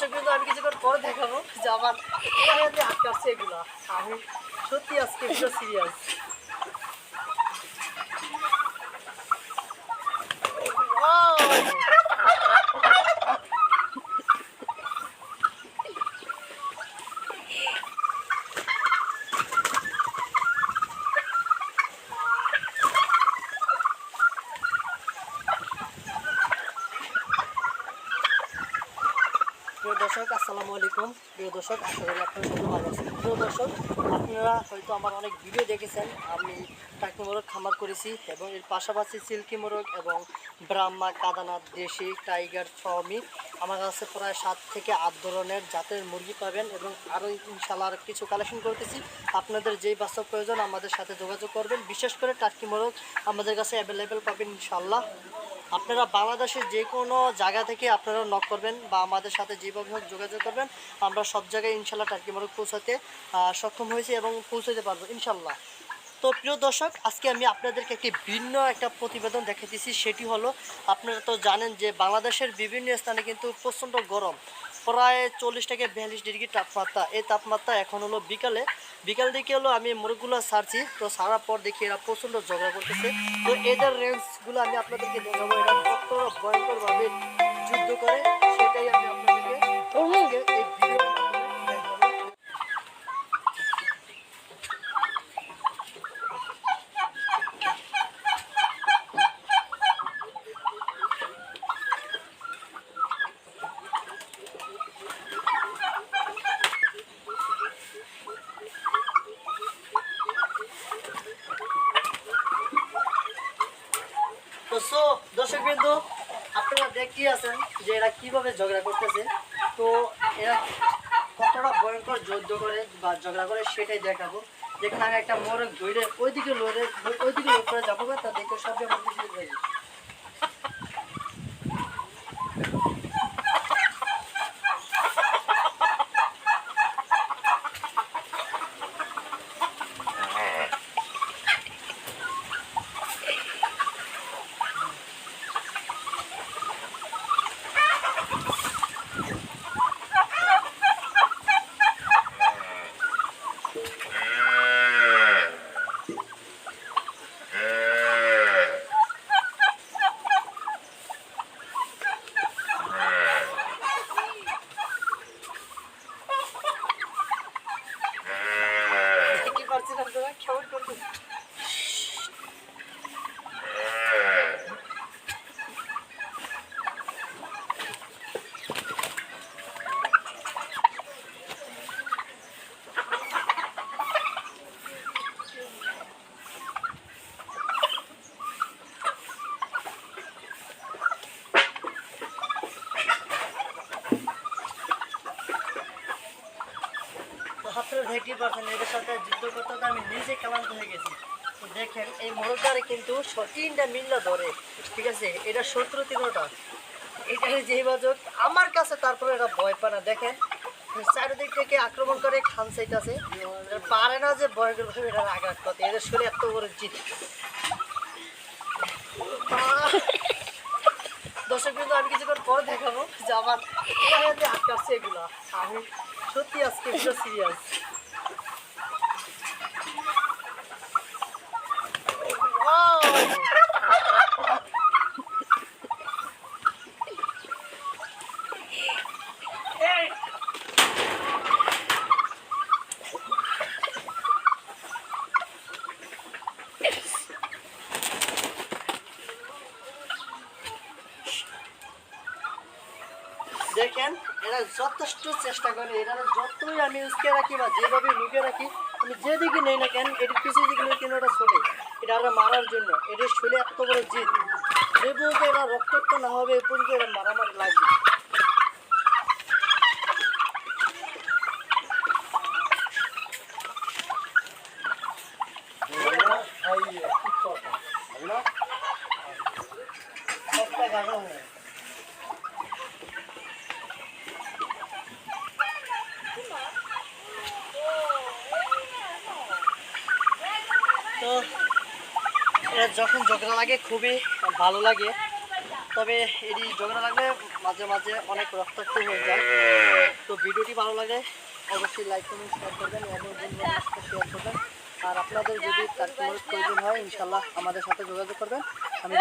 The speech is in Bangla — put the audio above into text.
দর্শক কিন্তু আমি কিছুক্ষণ পরে দেখাবো যে আমার হাত কাটছে এগুলো। আমি সত্যি আজকে এগুলো সিরিয়াস। প্রিয় দর্শক আসসালামু আলাইকুম। প্রিয় দর্শক আশা করি আপনারা সবাই ভালো আছেন। প্রিয় দর্শক আপনারা হয়তো আমার অনেক ভিডিও দেখেছেন, আমি টাকি মোরগ খামার করেছি এবং এর পাশাপাশি সিল্কি মোরগ এবং ব্রাহ্মা, কাদানাথ, দেশি, টাইগার, ফর্মি আমার কাছে প্রায় 7 থেকে 8 ধরনের জাতের মুরগি পাবেন এবং আরও ইনশাআল্লাহ কিছু কালেকশন করতেছি। আপনাদের যেই বাস্তব প্রয়োজন আমাদের সাথে যোগাযোগ করবেন। বিশেষ করে টাকি মোরগ আমাদের কাছে অ্যাভেলেবেল পাবেন ইনশাআল্লাহ। আপনারা বাংলাদেশের যে কোনো জায়গা থেকে আপনারা নক করবেন বা আমাদের সাথে যেভাবে হোক যোগাযোগ করবেন, আমরা সব জায়গায় ইনশাল্লাহ টার্কি মোরগ পৌঁছাতে সক্ষম হয়েছি এবং পৌঁছাতে পারবো ইনশাল্লাহ। তো প্রিয় দর্শক আজকে আমি আপনাদেরকে একটি ভিন্ন একটা প্রতিবেদন দেখাতেছি। সেটি হলো, আপনারা তো জানেন যে বাংলাদেশের বিভিন্ন স্থানে কিন্তু প্রচণ্ড গরম, প্রায় 40 থেকে 42 ডিগ্রি তাপমাত্রা। এই তাপমাত্রা এখন হলো বিকাল দিকে হলো আমি মোরগগুলো ছাড়ছি। তো ছাড়ার পর দেখি এরা প্রচণ্ড ঝগড়া করতেছে। তো এদের রেঞ্জগুলো আমি আপনাদেরকে দেখাবো, এরা কত ভয়ঙ্করভাবে যুদ্ধ করে সেটাই আমি আপনাদেরকে এই ভিডিওর মাধ্যমে দেখাবো। তো দর্শক বিন্দু আপনারা দেখতেই আছেন যে এরা কিভাবে ঝগড়া করতেছে। তো এরা কতটা ভয়ঙ্কর যুদ্ধ করে বা ঝগড়া করে সেটাই দেখাবো। যেখানে আমি একটা মোরগ ধরে ওইদিকে লোক করে যাবো, তা দেখে সবই আমার পিছিয়ে যাবে। কি পারছেন আপনারা কেমন করবেন? আপনারা দেখতেই পাচ্ছেন এদের সাথে যুদ্ধ করতে আমি নিজে ক্লান্ত হয়ে গেছি। তো দেখেন এই মোরগটারে কিন্তু 3টা মিল্লা ধরে, ঠিক আছে, এটা শত্রু 3টা, এটাকে যে বাজক আমার কাছে, তারপরে এটা ভয় পায় না। দেখেন চারিদিক থেকে আক্রমণ করে, খান চাইতেছে, পারে না যে ভয়ঙ্কর ভাবে এটা আঘাত করতে। এদের শরীরে এত বড় জিত। দর্শক কিন্তু আমি কিছুক্ষণ পরে দেখাবো যে আমার হাত কাটছে এগুলো। আমি সত্যি আজকে এগুলো সিরিয়াস। দেখেন এরা যথেষ্ট চেষ্টা করে, এরা যতই আমি উস্কে রাখি বা যেভাবে লুকে রাখি, আমি যেদিকে নেই না কেন এটির পিছিয়ে দিকে কেন ওটা ছোটে, এটা আমরা মারার জন্য। এদের শরীরে এত বড় জিত, যে পর্যন্ত এরা রক্তাক্ত না হবে এ পর্যন্ত এরা মারামারি লাগবে। তো এরা যখন ঝগড়া লাগে খুবই ভালো লাগে। তবে এটি ঝগড়া লাগলে মাঝে মাঝে অনেক রক্তাক্ত হয়ে যায়। তো ভিডিওটি ভালো লাগে অবশ্যই লাইক কমেন্ট শেয়ার করবেন এবং বন্ধুদের সাথে শেয়ার করবেন। আর আপনাদের যদি টার্কি মুরগ প্রয়োজন হয় ইনশাল্লাহ আমাদের সাথে যোগাযোগ করবেন। আমি